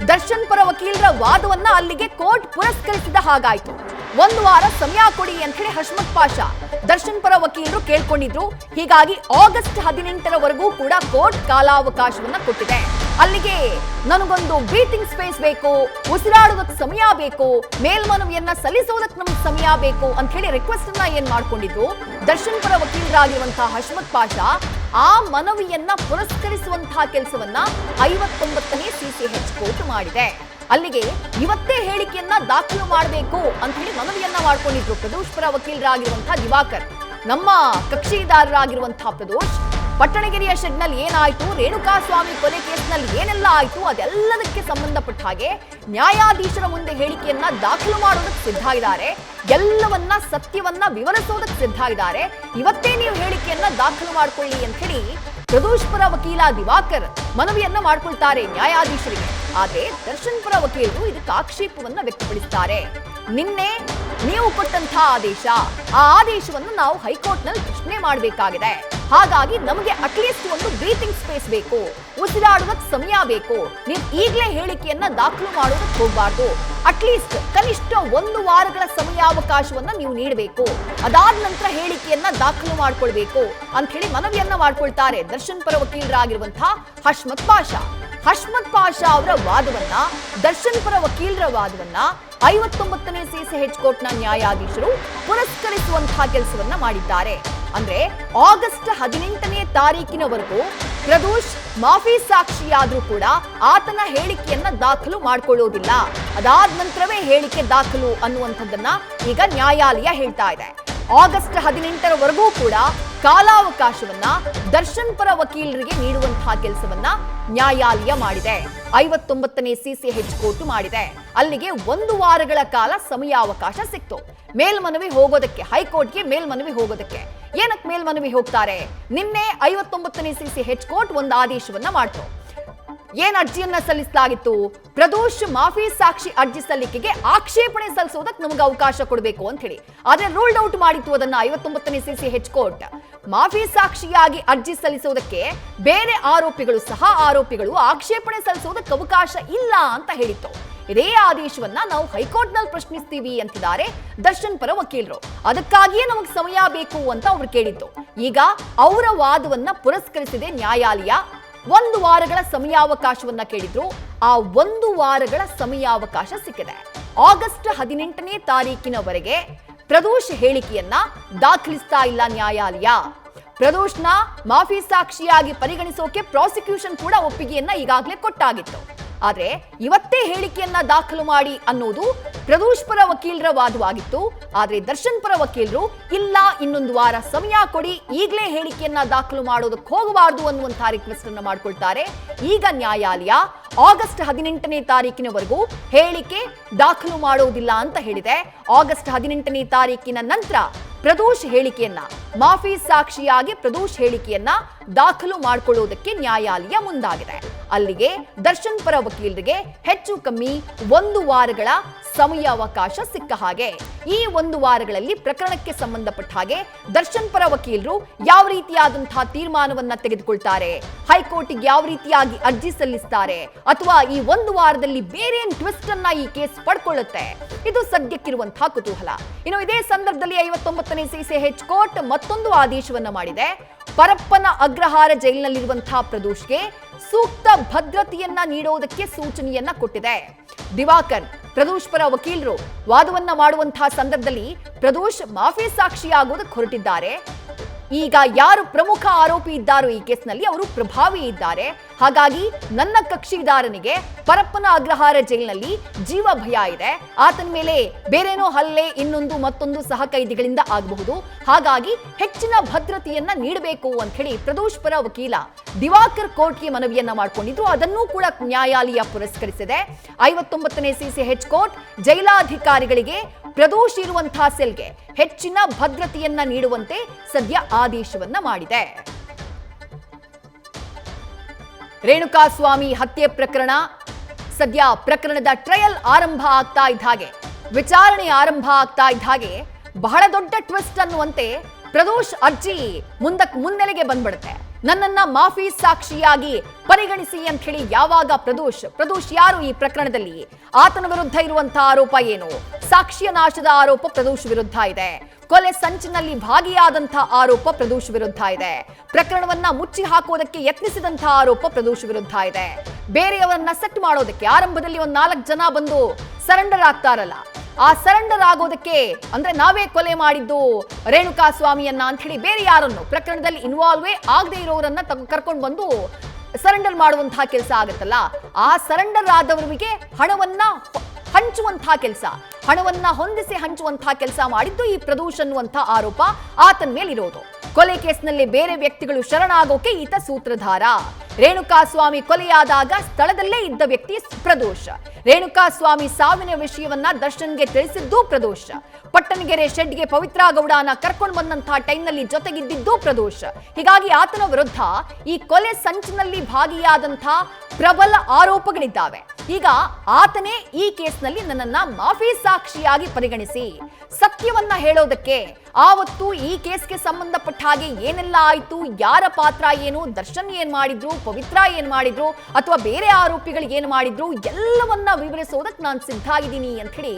ದರ್ಶನ್ ಪರ ವಕೀಲರ ವಾದವನ್ನ ಅಲ್ಲಿಗೆ ಕೋರ್ಟ್ ಪುರಸ್ಕರಿಸಿದ ಹಾಗಾಯ್ತು. 1 ವಾರ ಸಮಯ ಕೊಡಿ ಅಂತ ಹೇಳಿ ಹಶ್ಮತ್ ಪಾಷಾ ದರ್ಶನ್ ಪರ ವಕೀಲರು ಕೇಳ್ಕೊಂಡಿದ್ರು. ಹೀಗಾಗಿ ಆಗಸ್ಟ್ 18ರವರೆಗೂ ಕೂಡ ಕೋರ್ಟ್ ಕಾಲಾವಕಾಶವನ್ನ ಕೊಟ್ಟಿದೆ. ಅಲ್ಲಿಗೆ ನನಗೊಂದು ಬ್ರೀತಿಂಗ್ ಸ್ಪೇಸ್ ಬೇಕು, ಉಸಿರಾಡೋದಕ್ಕೆ ಸಮಯ ಬೇಕು, ಮೇಲ್ಮನವಿಯನ್ನ ಸಲ್ಲಿಸೋದಕ್ಕೆ ನಮಗೆ ಸಮಯ ಬೇಕು ಅಂತ ಹೇಳಿ ರಿಕ್ವೆಸ್ಟ್ ಅನ್ನ ಏನ್ ಮಾಡ್ಕೊಂಡಿದ್ರು ದರ್ಶನ್ ಪರ ವಕೀಲರಾಗಿರುವಂತಹ ಹಶ್ಮತ್ ಪಾಷಾ ಆ ಮನವಿಯನ್ನ ಪುರಸ್ಕರಿಸುವಂತಹ ಕೆಲಸವನ್ನ 59ನೇ CCH ಕೋರ್ಟ್ ಮಾಡಿದೆ. ಅಲ್ಲಿಗೆ ಇವತ್ತೇ ಹೇಳಿಕೆಯನ್ನ ದಾಖಲು ಮಾಡಬೇಕು ಅಂತ ಹೇಳಿ ಮನವಿಯನ್ನ ಮಾಡ್ಕೊಂಡಿದ್ರು ಪ್ರದೋಷ್ ಪರ ವಕೀಲರಾಗಿರುವಂತಹ ದಿವಾಕರ್. ನಮ್ಮ ಕಕ್ಷಿದಾರರಾಗಿರುವಂತಹ ಪ್ರದೋಷ್ ಪಟ್ಟಣಗೆರೆಯ ಶೆಡ್ನಲ್ಲಿ ಏನಾಯ್ತು, ರೇಣುಕಾಸ್ವಾಮಿ ಕೊಲೆ ಕೇಸ್ನಲ್ಲಿ ಏನೆಲ್ಲ ಆಯ್ತು, ಅದೆಲ್ಲದಕ್ಕೆ ಸಂಬಂಧಪಟ್ಟ ಹಾಗೆ ನ್ಯಾಯಾಧೀಶರ ಮುಂದೆ ಹೇಳಿಕೆಯನ್ನ ದಾಖಲು ಮಾಡೋದಕ್ಕೆ ಸಿದ್ಧ ಇದ್ದಾರೆ. ಎಲ್ಲವನ್ನ ಸತ್ಯವನ್ನ ವಿವರಿಸೋದಕ್ಕೆ ಸಿದ್ಧ ಇದ್ದಾರೆ. ಇವತ್ತೇ ನೀವು ಹೇಳಿಕೆಯನ್ನ ದಾಖಲು ಮಾಡ್ಕೊಳ್ಳಿ ಅಂತ ಹೇಳಿ ಪ್ರದೋಷ್ ಪರ ವಕೀಲ ದಿವಾಕರ್ ಮನವಿಯನ್ನ ಮಾಡ್ಕೊಳ್ತಾರೆ ನ್ಯಾಯಾಧೀಶರಿಗೆ. ಆದ್ರೆ ದರ್ಶನ್ ಪರ ವಕೀಲರು ಇದಕ್ಕೆ ಆಕ್ಷೇಪವನ್ನ ವ್ಯಕ್ತಪಡಿಸುತ್ತಾರೆ. ನಿನ್ನೆ ನೀವು ಕೊಟ್ಟಂತಹ ಆದೇಶ, ಆ ಆದೇಶವನ್ನು ನಾವು ಹೈಕೋರ್ಟ್ ನಲ್ಲಿ ಪ್ರಶ್ನೆ ಮಾಡಬೇಕಾಗಿದೆ. ಹಾಗಾಗಿ ನಮಗೆ ಅಟ್ಲೀಸ್ಟ್ ಒಂದು ಬ್ರೀತಿಂಗ್ ಸ್ಪೇಸ್ ಬೇಕು, ಉಸಿರಾಡುವುದಕ್ಕೆ ಸಮಯ ಬೇಕು. ನೀವು ಈಗಲೇ ಹೇಳಿಕೆಯನ್ನ ದಾಖಲು ಮಾಡೋದಕ್ಕೆ ಹೋಗಬಾರ್ದು. ಅಟ್ಲೀಸ್ಟ್ ಕನಿಷ್ಠ 1 ವಾರಗಳ ಸಮಯಾವಕಾಶವನ್ನ ನೀವು ನೀಡಬೇಕು. ಅದಾದ ನಂತರ ಹೇಳಿಕೆಯನ್ನ ದಾಖಲು ಮಾಡ್ಕೊಳ್ಬೇಕು ಅಂತ ಹೇಳಿ ಮನವಿಯನ್ನ ಮಾಡ್ಕೊಳ್ತಾರೆ ದರ್ಶನ್ ಪರ ವಕೀಲರಾಗಿರುವಂತಹ ಹಶ್ಮತ್ ಪಾಷಾ. ಹಶ್ಮತ್ ಪಾಷಾ ಅವರ ವಾದವನ್ನ, ದರ್ಶನ್ ಪರ ವಕೀಲರ ವಾದವನ್ನ 59ನೇ CCH ಕೋರ್ಟ್ನ ನ್ಯಾಯಾಧೀಶರು ಪುರಸ್ಕರಿಸುವಂತಹ ಕೆಲಸವನ್ನ ಮಾಡಿದ್ದಾರೆ. ಅಂದ್ರೆ ಆಗಸ್ಟ್ 18ನೇ ತಾರೀಕಿನವರೆಗೂ ಪ್ರದೋಷ್ ಮಾಫಿ ಸಾಕ್ಷಿಯಾದ್ರೂ ಕೂಡ ಆತನ ಹೇಳಿಕೆಯನ್ನ ದಾಖಲು ಮಾಡ್ಕೊಳ್ಳೋದಿಲ್ಲ. ಅದಾದ ನಂತರವೇ ಹೇಳಿಕೆ ದಾಖಲು ಅನ್ನುವಂಥದ್ದನ್ನ ಈಗ ನ್ಯಾಯಾಲಯ ಹೇಳ್ತಾ ಇದೆ. ಆಗಸ್ಟ್ 18ರವರೆಗೂ ಕೂಡ ಕಾಲಾವಕಾಶವನ್ನ ದರ್ಶನ್ ಪರ ವಕೀಲರಿಗೆ ನೀಡುವಂತಹ ಕೆಲಸವನ್ನ ನ್ಯಾಯಾಲಯ ಮಾಡಿದೆ. 59ನೇ CCH ಕೋರ್ಟ್ ಮಾಡಿದೆ. ಅಲ್ಲಿಗೆ 1 ವಾರಗಳ ಕಾಲ ಸಮಯಾವಕಾಶ ಸಿಕ್ತು ಮೇಲ್ಮನವಿ ಹೋಗೋದಕ್ಕೆ, ಹೈಕೋರ್ಟ್ಗೆ ಮೇಲ್ಮನವಿ ಹೋಗೋದಕ್ಕೆ. ಏನಕ್ಕೆ ಮೇಲ್ಮನವಿ ಹೋಗ್ತಾರೆ? ನಿನ್ನೆ 59ನೇ CCH ಕೋರ್ಟ್ ಒಂದು ಆದೇಶವನ್ನ ಮಾಡ್ತು. ಏನ್ ಅರ್ಜಿಯನ್ನ ಸಲ್ಲಿಸಲಾಗಿತ್ತು? ಪ್ರದೋಷ್ ಮಾಫಿ ಸಾಕ್ಷಿ ಅರ್ಜಿ ಸಲ್ಲಿಕೆಗೆ ಆಕ್ಷೇಪಣೆ ಸಲ್ಲಿಸೋದಕ್ಕೆ ನಮಗೆ ಅವಕಾಶ ಕೊಡಬೇಕು ಅಂತ ಹೇಳಿ. ಆದ್ರೆ ರೂಲ್ಡ್ ಔಟ್ ಮಾಡಿತ್ತು ಅದನ್ನ 59ನೇ CCH ಕೋರ್ಟ್. ಮಾಫಿ ಸಾಕ್ಷಿಯಾಗಿ ಅರ್ಜಿ ಸಲ್ಲಿಸೋದಕ್ಕೆ ಬೇರೆ ಆರೋಪಿಗಳು ಆಕ್ಷೇಪಣೆ ಸಲ್ಲಿಸೋದಕ್ಕೆ ಅವಕಾಶ ಇಲ್ಲ ಅಂತ ಹೇಳಿತ್ತು. ಇದೇ ಆದೇಶವನ್ನ ನಾವು ಹೈಕೋರ್ಟ್ ನಲ್ಲಿ ಪ್ರಶ್ನಿಸ್ತೀವಿ ಅಂತಿದ್ದಾರೆ ದರ್ಶನ್ ಪರ ವಕೀಲರು. ಅದಕ್ಕಾಗಿಯೇ ನಮಗೆ ಸಮಯ ಬೇಕು ಅಂತ ಅವ್ರು ಕೇಳಿದ್ದು. ಈಗ ಅವರ ವಾದವನ್ನ ಪುರಸ್ಕರಿಸಿದೆ ನ್ಯಾಯಾಲಯ. 1 ವಾರಗಳ ಸಮಯಾವಕಾಶವನ್ನ ಕೇಳಿದ್ರು. ಆ 1 ವಾರಗಳ ಸಮಯಾವಕಾಶ ಸಿಕ್ಕಿದೆ. ಆಗಸ್ಟ್ 18ನೇ ತಾರೀಕಿನವರೆಗೆ ಪ್ರದೋಷ್ ಹೇಳಿಕೆಯನ್ನ ದಾಖಲಿಸ್ತಾ ಇಲ್ಲ ನ್ಯಾಯಾಲಯ. ಪ್ರದೋಷ್ನ ಮಾಫಿ ಸಾಕ್ಷಿಯಾಗಿ ಪರಿಗಣಿಸೋಕೆ ಪ್ರಾಸಿಕ್ಯೂಷನ್ ಕೂಡ ಒಪ್ಪಿಗೆಯನ್ನ ಈಗಾಗಲೇ ಕೊಟ್ಟಾಗಿತ್ತು. ಆದ್ರೆ ಇವತ್ತೇ ಹೇಳಿಕೆಯನ್ನ ದಾಖಲು ಮಾಡಿ ಅನ್ನೋದು ಪ್ರದೋಷ್ ಪರ ವಕೀಲರ ವಾದವಾಗಿತ್ತು. ಆದ್ರೆ ದರ್ಶನ್ ಪರ ವಕೀಲರು ಇಲ್ಲ, ಇನ್ನೊಂದು ವಾರ ಸಮಯ ಕೊಡಿ, ಈಗಲೇ ಹೇಳಿಕೆಯನ್ನ ದಾಖಲು ಮಾಡೋದಕ್ಕೆ ಹೋಗಬಾರ್ದು ಅನ್ನುವಂತಹ ರಿಕ್ವೆಸ್ಟ್ ಅನ್ನ ಮಾಡ್ಕೊಳ್ತಾರೆ. ಈಗ ನ್ಯಾಯಾಲಯ ಆಗಸ್ಟ್ 18ನೇ ತಾರೀಕಿನವರೆಗೂ ಹೇಳಿಕೆ ದಾಖಲು ಮಾಡೋದಿಲ್ಲ ಅಂತ ಹೇಳಿದೆ. ಆಗಸ್ಟ್ 18ನೇ ತಾರೀಕಿನ ನಂತರ ಪ್ರದೋಷ್ ಹೇಳಿಕೆಯನ್ನ, ಮಾಫಿ ಸಾಕ್ಷಿಯಾಗಿ ಪ್ರದೋಷ್ ಹೇಳಿಕೆಯನ್ನ ದಾಖಲು ಮಾಡಿಕೊಳ್ಳುವುದಕ್ಕೆ ನ್ಯಾಯಾಲಯ ಮುಂದಾಗಿದೆ. ಅಲ್ಲಿಗೆ ದರ್ಶನ್ ಪರ ವಕೀಲರಿಗೆ ಹೆಚ್ಚು ಕಮ್ಮಿ 1 ವಾರಗಳ ಸಮಯಾವಕಾಶ ಸಿಕ್ಕ ಹಾಗೆ. ಈ 1 ವಾರಗಳಲ್ಲಿ ಪ್ರಕರಣಕ್ಕೆ ಸಂಬಂಧಪಟ್ಟ ಹಾಗೆ ದರ್ಶನ್ ಪರ ವಕೀಲರು ಯಾವ ರೀತಿಯಾದಂತಹ ತೀರ್ಮಾನವನ್ನ ತೆಗೆದುಕೊಳ್ತಾರೆ, ಹೈಕೋರ್ಟ್ಗೆ ಯಾವ ರೀತಿಯಾಗಿ ಅರ್ಜಿ ಸಲ್ಲಿಸ್ತಾರೆ, ಅಥವಾ ಈ 1 ವಾರದಲ್ಲಿ ಬೇರೆ ಟ್ವಿಸ್ಟ್ ಅನ್ನ ಈ ಕೇಸ್ ಪಡ್ಕೊಳ್ಳುತ್ತೆ, ಇದು ಸದ್ಯಕ್ಕಿರುವಂತಹ ಕುತೂಹಲ. ಇನ್ನು ಇದೇ ಸಂದರ್ಭದಲ್ಲಿ 59ನೇ CCH ಕೋರ್ಟ್ ಮತ್ತೊಂದು ಆದೇಶವನ್ನ ಮಾಡಿದೆ. ಪರಪ್ಪನ ಅಗ್ರಹಾರ ಜೈಲಿನಲ್ಲಿರುವಂತಹ ಪ್ರದೋಷ್ಗೆ ಸೂಕ್ತ ಭದ್ರತೆಯನ್ನ ನೀಡುವುದಕ್ಕೆ ಸೂಚನೆಯನ್ನ ಕೊಟ್ಟಿದೆ. ದಿವಾಕರ್ ಪ್ರದೋಷ್ ಪರ ವಕೀಲರು ವಾದವನ್ನ ಮಾಡುವಂತಹ ಸಂದರ್ಭದಲ್ಲಿ ಪ್ರದೋಷ್ ಮಾಫಿ ಸಾಕ್ಷಿಯಾಗೋದಕ್ಕೆ ಹೊರಟಿದ್ದಾರೆ. ಈಗ ಯಾರು ಪ್ರಮುಖ ಆರೋಪಿ ಇದ್ದಾರೋ ಈ ಕೇಸ್ನಲ್ಲಿ ಅವರು ಪ್ರಭಾವಿ ಇದ್ದಾರೆ. ಹಾಗಾಗಿ ನನ್ನ ಕಕ್ಷಿದಾರನಿಗೆ ಪರಪ್ಪನ ಅಗ್ರಹಾರ ಜೈಲಿನಲ್ಲಿ ಜೀವ ಭಯ ಇದೆ. ಆತನ ಮೇಲೆ ಬೇರೇನೋ ಹಲ್ಲೆ, ಇನ್ನೊಂದು ಮತ್ತೊಂದು ಸಹ ಕೈದಿಗಳಿಂದ ಆಗಬಹುದು. ಹಾಗಾಗಿ ಹೆಚ್ಚಿನ ಭದ್ರತೆಯನ್ನ ನೀಡಬೇಕು ಅಂತ ಹೇಳಿ ಪ್ರದೋಷ್ ಪರ ವಕೀಲ ದಿವಾಕರ್ ಕೋರ್ಟ್ಗೆ ಮನವಿಯನ್ನ ಮಾಡಿಕೊಂಡಿದ್ರು. ಅದನ್ನೂ ಕೂಡ ನ್ಯಾಯಾಲಯ ಪುರಸ್ಕರಿಸಿದೆ. 59ನೇ CCH ಕೋರ್ಟ್ ಜೈಲಾಧಿಕಾರಿಗಳಿಗೆ ಪ್ರದೋಷ್ ಇರುವಂತಹ ಸೆಲ್ಗೆ ಹೆಚ್ಚಿನ ಭದ್ರತೆಯನ್ನ ನೀಡುವಂತೆ ಸದ್ಯ ಆದೇಶವನ್ನ ಮಾಡಿದೆ. ರೇಣುಕಾಸ್ವಾಮಿ ಹತ್ಯೆ ಪ್ರಕರಣ ಸದ್ಯ ಪ್ರಕರಣದ ಟ್ರಯಲ್ ಆರಂಭ ಆಗ್ತಾ ಇದ್ದ ಹಾಗೆ, ವಿಚಾರಣೆ ಆರಂಭ ಆಗ್ತಾ ಇದ್ದ ಹಾಗೆ ಬಹಳ ದೊಡ್ಡ ಟ್ವಿಸ್ಟ್ ಅನ್ನುವಂತೆ ಪ್ರದೋಷ್ ಅರ್ಜಿ ಮುನ್ನೆಲೆಗೆ ಬಂದ್ಬಿಡುತ್ತೆ. ನನ್ನನ್ನ ಮಾಫಿ ಸಾಕ್ಷಿಯಾಗಿ ಪರಿಗಣಿಸಿ ಅಂತ ಹೇಳಿ ಯಾವಾಗ ಪ್ರದೋಷ್ ಯಾರು ಈ ಪ್ರಕರಣದಲ್ಲಿ? ಆತನ ವಿರುದ್ಧ ಇರುವಂತಹ ಆರೋಪ ಏನು? ಸಾಕ್ಷ್ಯ ನಾಶದ ಆರೋಪ ಪ್ರದೋಷ್ ವಿರುದ್ಧ ಇದೆ. ಕೊಲೆ ಸಂಚಿನಲ್ಲಿ ಭಾಗಿಯಾದಂತಹ ಆರೋಪ ಪ್ರದೋಷ್ ವಿರುದ್ಧ ಇದೆ. ಪ್ರಕರಣವನ್ನ ಮುಚ್ಚಿ ಹಾಕೋದಕ್ಕೆ ಯತ್ನಿಸಿದಂತಹ ಆರೋಪ ಪ್ರದೋಷ್ ವಿರುದ್ಧ ಇದೆ. ಬೇರೆಯವರನ್ನ ಸೆಟ್ ಮಾಡೋದಕ್ಕೆ ಆರಂಭದಲ್ಲಿ 4 ಜನ ಬಂದು ಸರೆಂಡರ್ ಆಗ್ತಾರಲ್ಲ, ಆ ಸರೆಂಡರ್ ಆಗೋದಕ್ಕೆ ಅಂದ್ರೆ ನಾವೇ ಕೊಲೆ ಮಾಡಿದ್ದು ರೇಣುಕಾ ಸ್ವಾಮಿಯನ್ನ ಅಂತ ಹೇಳಿ ಬೇರೆ ಯಾರನ್ನು ಪ್ರಕರಣದಲ್ಲಿ ಇನ್ವಾಲ್ವೇ ಆಗದೆ ಇರೋರನ್ನ ಕರ್ಕೊಂಡು ಬಂದು ಸರೆಂಡರ್ ಮಾಡುವಂತಹ ಕೆಲಸ ಆಗುತ್ತಲ್ಲ, ಆ ಸರೆಂಡರ್ ಆದವರಿಗೆ ಹಣವನ್ನ ಹಂಚುವಂತಹ ಕೆಲಸ, ಹಣವನ್ನ ಹೊಂದಿಸಿ ಹಂಚುವಂತಹ ಕೆಲಸ ಮಾಡಿದ್ದು ಈ ಪ್ರದೋಷ್ ಅನ್ನುವಂತಹ ಆರೋಪ ಆತನ ಮೇಲಿರೋದು. ಕೊಲೆ ಕೇಸ್ನಲ್ಲಿ ಬೇರೆ ವ್ಯಕ್ತಿಗಳು ಶರಣಾಗೋಕೆ ಈತ ಸೂತ್ರಧಾರ. ರೇಣುಕಾ ಸ್ವಾಮಿ ಕೊಲೆಯಾದಾಗ ಸ್ಥಳದಲ್ಲೇ ಇದ್ದ ವ್ಯಕ್ತಿ ಪ್ರದೋಷ್. ರೇಣುಕಾ ಸ್ವಾಮಿ ಸಾವಿನ ವಿಷಯವನ್ನ ದರ್ಶನ್ಗೆ ತಿಳಿಸಿದ್ದು ಪ್ರದೋಷ್. ಪಟ್ಟಣಗೆರೆ ಶೆಡ್ಗೆ ಪವಿತ್ರ ಗೌಡನ ಕರ್ಕೊಂಡು ಬಂದಂತಹ ಟೈಮ್ನಲ್ಲಿ ಜೊತೆಗಿದ್ದಿದ್ದು ಪ್ರದೋಷ್. ಹೀಗಾಗಿ ಆತನ ವಿರುದ್ಧ ಈ ಕೊಲೆ ಸಂಚಿನಲ್ಲಿ ಭಾಗಿಯಾದಂತಹ ಪ್ರಬಲ ಆರೋಪಗಳಿದ್ದಾವೆ. ಈಗ ಆತನೇ ಈ ಕೇಸ್ನಲ್ಲಿ ನನ್ನನ್ನ ಮಾಫಿ ಸಾಕ್ಷಿಯಾಗಿ ಪರಿಗಣಿಸಿ ಸತ್ಯವನ್ನ ಹೇಳೋದಕ್ಕೆ, ಆವತ್ತು ಈ ಕೇಸ್ಗೆ ಸಂಬಂಧಪಟ್ಟ ಹಾಗೆ ಏನೆಲ್ಲ ಆಯ್ತು, ಯಾರ ಪಾತ್ರ ಏನು, ದರ್ಶನ್ ಏನ್ ಮಾಡಿದ್ರು, ಪವಿತ್ರ ಏನ್ ಮಾಡಿದ್ರು, ಅಥವಾ ಬೇರೆ ಆರೋಪಿಗಳು ಏನ್ ಮಾಡಿದ್ರು, ಎಲ್ಲವನ್ನ ವಿವರಿಸೋದಕ್ಕೆ ನಾನು ಸಿದ್ಧ ಆಗಿದ್ದೀನಿ ಅಂತ ಹೇಳಿ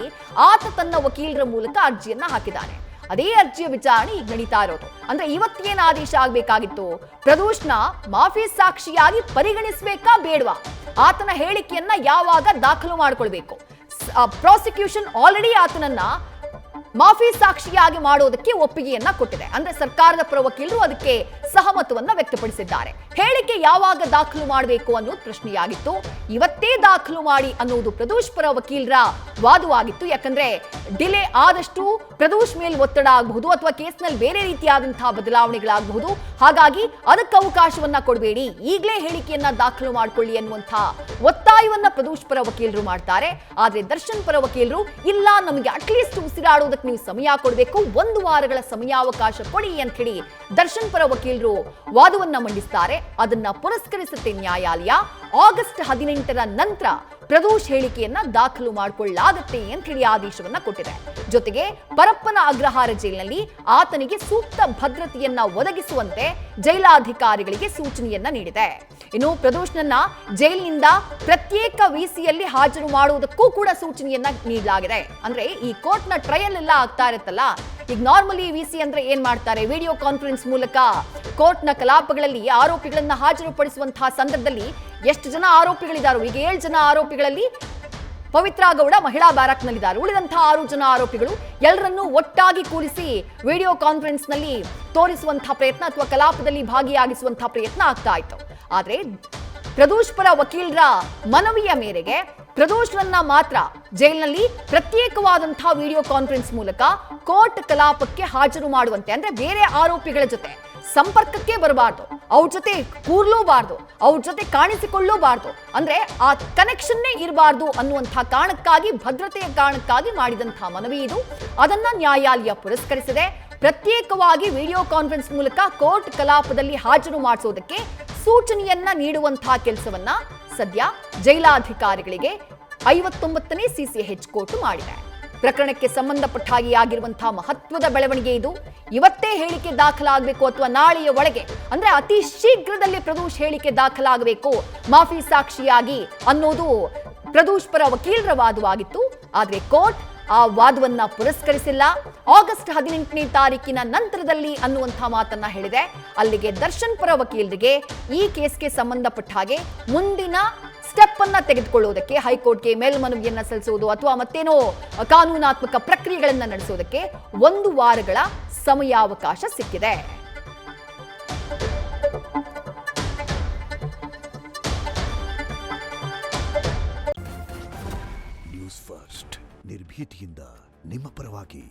ಆತ ತನ್ನ ವಕೀಲರ ಮೂಲಕ ಅರ್ಜಿಯನ್ನ ಹಾಕಿದ್ದಾನೆ. ಅದೇ ಅರ್ಜಿಯ ವಿಚಾರಣೆ ಈಗ ನಡೀತಾ ಇರೋದು. ಅಂದ್ರೆ ಇವತ್ತೇನು ಆದೇಶ ಆಗ್ಬೇಕಾಗಿತ್ತು? ಪ್ರದೋಷ್ನ ಮಾಫಿ ಸಾಕ್ಷಿಯಾಗಿ ಪರಿಗಣಿಸಬೇಕಾ ಬೇಡವಾ? ಆತನ ಹೇಳಿಕೆಯನ್ನ ಯಾವಾಗ ದಾಖಲು ಮಾಡಿಕೊಳ್ಬೇಕು? ಪ್ರಾಸಿಕ್ಯೂಷನ್ ಆಲ್ರೆಡಿ ಆತನನ್ನ ಮಾಫಿ ಸಾಕ್ಷಿಯಾಗಿ ಮಾಡೋದಕ್ಕೆ ಒಪ್ಪಿಗೆಯನ್ನ ಕೊಟ್ಟಿದೆ. ಅಂದ್ರೆ ಸರ್ಕಾರದ ಪರ ವಕೀಲರು ಅದಕ್ಕೆ ಸಹಮತವನ್ನ ವ್ಯಕ್ತಪಡಿಸಿದ್ದಾರೆ. ಹೇಳಿಕೆ ಯಾವಾಗ ದಾಖಲು ಮಾಡಬೇಕು ಅನ್ನೋದು ಪ್ರಶ್ನೆಯಾಗಿತ್ತು. ಇವತ್ತೇ ದಾಖಲು ಮಾಡಿ ಅನ್ನೋದು ಪ್ರದೋಷ್ ಪರ ವಕೀಲರ ವಾದವಾಗಿತ್ತು. ಯಾಕಂದ್ರೆ ಡಿಲೇ ಆದಷ್ಟು ಪ್ರದೋಷ್ ಮೇಲೆ ಒತ್ತಡ ಆಗಬಹುದು ಅಥವಾ ಕೇಸ್ನಲ್ಲಿ ಬೇರೆ ರೀತಿಯಾದಂತಹ ಬದಲಾವಣೆಗಳಾಗಬಹುದು. ಹಾಗಾಗಿ ಅದಕ್ಕೆ ಅವಕಾಶವನ್ನ ಕೊಡಬೇಡಿ, ಈಗಲೇ ಹೇಳಿಕೆಯನ್ನ ದಾಖಲು ಮಾಡಿಕೊಳ್ಳಿ ಅನ್ನುವಂತಹ ಒತ್ತಾಯವನ್ನ ಪ್ರದೋಷ್ ಪರ ವಕೀಲರು ಮಾಡ್ತಾರೆ. ಆದ್ರೆ ದರ್ಶನ್ ಪರ ವಕೀಲರು ಇಲ್ಲ, ನಮಗೆ ಅಟ್ಲೀಸ್ಟ್ ಉಸಿರಾಡೋದಕ್ಕೆ ನೀವು ಸಮಯ ಕೊಡಬೇಕು, 1 ವಾರಗಳ ಸಮಯಾವಕಾಶ ಕೊಡಿ ಅಂತ ಹೇಳಿ ದರ್ಶನ್ ಪರ ವಕೀಲರು ವಾದವನ್ನ ಮಂಡಿಸ್ತಾರೆ. ಅದನ್ನ ಪುರಸ್ಕರಿಸುತ್ತೆ ನ್ಯಾಯಾಲಯ. ಆಗಸ್ಟ್ 18ರ ನಂತರ ಪ್ರದೋಷ್ ಹೇಳಿಕೆಯನ್ನ ದಾಖಲು ಮಾಡಿಕೊಳ್ಳಲಾಗುತ್ತೆ ಅಂತ ಹೇಳಿ ಆದೇಶವನ್ನ ಕೊಟ್ಟಿದೆ. ಜೊತೆಗೆ ಪರಪ್ಪನ ಅಗ್ರಹಾರ ಜೈಲಿನಲ್ಲಿ ಆತನಿಗೆ ಸೂಕ್ತ ಭದ್ರತೆಯನ್ನ ಒದಗಿಸುವಂತೆ ಜೈಲಾಧಿಕಾರಿಗಳಿಗೆ ಸೂಚನೆಯನ್ನ ನೀಡಿದೆ. ಇನ್ನು ಪ್ರದೋಷ್ನನ್ನ ಜೈಲಿನಿಂದ ಪ್ರತ್ಯೇಕ ವಿಸಿಯಲ್ಲಿ ಹಾಜರು ಮಾಡುವುದಕ್ಕೂ ಕೂಡ ಸೂಚನೆಯನ್ನ ನೀಡಲಾಗಿದೆ. ಅಂದ್ರೆ ಈ ಕೋರ್ಟ್ನ ಟ್ರಯಲ್ ಎಲ್ಲ ಆಗ್ತಾ ಇರುತ್ತಲ್ಲ, ಈಗ ನಾರ್ಮಲಿ ವಿಸಿ ಅಂದ್ರೆ ಏನ್ ಮಾಡ್ತಾರೆ, ವಿಡಿಯೋ ಕಾನ್ಫರೆನ್ಸ್ ಮೂಲಕ ಕೋರ್ಟ್ನ ಕಲಾಪಗಳಲ್ಲಿ ಆರೋಪಿಗಳನ್ನ ಹಾಜರುಪಡಿಸುವಂತಹ ಸಂದರ್ಭದಲ್ಲಿ ಎಷ್ಟು ಜನ ಆರೋಪಿಗಳಿದ್ದಾರೋ, ಈಗ 7 ಜನ ಆರೋಪಿಗಳಲ್ಲಿ ಪವಿತ್ರ ಗೌಡ ಮಹಿಳಾ ಬ್ಯಾರಕ್ನಲ್ಲಿದ್ದಾರೆ. ಉಳಿದಂತಹ 6 ಜನ ಆರೋಪಿಗಳು ಎಲ್ಲರನ್ನೂ ಒಟ್ಟಾಗಿ ಕೂರಿಸಿ ವಿಡಿಯೋ ಕಾನ್ಫರೆನ್ಸ್ ನಲ್ಲಿ ತೋರಿಸುವಂತಹ ಪ್ರಯತ್ನ ಅಥವಾ ಕಲಾಪದಲ್ಲಿ ಭಾಗಿಯಾಗಿಸುವಂತಹ ಪ್ರಯತ್ನ ಆಗ್ತಾ ಇತ್ತು. ಆದ್ರೆ ಪ್ರದೋಷ್ ಪರ ವಕೀಲರ ಮನವಿಯ ಮೇರೆಗೆ ಪ್ರದೋಷ್ರನ್ನ ಮಾತ್ರ ಜೈಲಿನಲ್ಲಿ ಪ್ರತ್ಯೇಕವಾದಂತಹ ವಿಡಿಯೋ ಕಾನ್ಫರೆನ್ಸ್ ಮೂಲಕ ಕೋರ್ಟ್ ಕಲಾಪಕ್ಕೆ ಹಾಜರು ಮಾಡುವಂತೆ, ಅಂದ್ರೆ ಬೇರೆ ಆರೋಪಿಗಳ ಜೊತೆ ಸಂಪರ್ಕಕ್ಕೆ ಬರಬಾರ್ದು, ಅವ್ರ ಜೊತೆ ಕೂರ್ಲೂಬಾರ್ದು, ಅವ್ರ ಜೊತೆ ಕಾಣಿಸಿಕೊಳ್ಳೂಬಾರ್ದು, ಅಂದ್ರೆ ಆ ಕನೆಕ್ಷನ್ನೇ ಇರಬಾರ್ದು ಅನ್ನುವಂತಹ ಕಾರಣಕ್ಕಾಗಿ, ಭದ್ರತೆಯ ಕಾರಣಕ್ಕಾಗಿ ಮಾಡಿದಂತಹ ಮನವಿ ಇದು. ಅದನ್ನ ನ್ಯಾಯಾಲಯ ಪುರಸ್ಕರಿಸಿದೆ. ಪ್ರತ್ಯೇಕವಾಗಿ ವಿಡಿಯೋ ಕಾನ್ಫರೆನ್ಸ್ ಮೂಲಕ ಕೋರ್ಟ್ ಕಲಾಪದಲ್ಲಿ ಹಾಜರು ಮಾಡಿಸೋದಕ್ಕೆ ಸೂಚನೆಯನ್ನ ನೀಡುವಂತಹ ಕೆಲಸವನ್ನ ಸದ್ಯ ಜೈಲಾಧಿಕಾರಿಗಳಿಗೆ 59ನೇ CCH ಕೋರ್ಟ್ ಮಾಡಿದೆ. ಪ್ರಕರಣಕ್ಕೆ ಸಂಬಂಧಪಟ್ಟ ಹಾಗೆ ಆಗಿರುವಂತಹ ಮಹತ್ವದ ಬೆಳವಣಿಗೆ ಇದು. ಇವತ್ತೇ ಹೇಳಿಕೆ ದಾಖಲಾಗಬೇಕು ಅಥವಾ ನಾಳೆಯ ಒಳಗೆ, ಅಂದ್ರೆ ಅತಿ ಶೀಘ್ರದಲ್ಲಿ ಪ್ರದೋಷ್ ಹೇಳಿಕೆ ದಾಖಲಾಗಬೇಕು ಮಾಫಿ ಸಾಕ್ಷಿಯಾಗಿ ಅನ್ನೋದು ಪ್ರದೋಷ್ ಪರ ವಕೀಲರ ವಾದವಾಗಿತ್ತು. ಆದ್ರೆ ಕೋರ್ಟ್ ಆ ವಾದವನ್ನ ಪುರಸ್ಕರಿಸಿಲ್ಲ. ಆಗಸ್ಟ್ 18ನೇ ತಾರೀಕಿನ ನಂತರದಲ್ಲಿ ಅನ್ನುವಂತಹ ಮಾತನ್ನ ಹೇಳಿದೆ. ಅಲ್ಲಿಗೆ ದರ್ಶನ್ ಪರ ವಕೀಲರಿಗೆ ಈ ಕೇಸ್ಗೆ ಸಂಬಂಧಪಟ್ಟ ಹಾಗೆ ಮುಂದಿನ ಸ್ಟೆಪ್ ಅನ್ನ ತೆಗೆದುಕೊಳ್ಳುವುದಕ್ಕೆ, ಹೈಕೋರ್ಟ್ಗೆ ಮೇಲ್ಮನವಿಯನ್ನ ಸಲ್ಲಿಸುವುದು ಅಥವಾ ಮತ್ತೇನೋ ಕಾನೂನಾತ್ಮಕ ಪ್ರಕ್ರಿಯೆಗಳನ್ನ ನಡೆಸೋದಕ್ಕೆ 1 ವಾರಗಳ ಸಮಯಾವಕಾಶ ಸಿಕ್ಕಿದೆ. ನ್ಯೂಸ್ ಫಸ್ಟ್, ನಿರ್ಭೀತಿಯಿಂದ ನಿಮ್ಮ ಪರವಾಗಿ.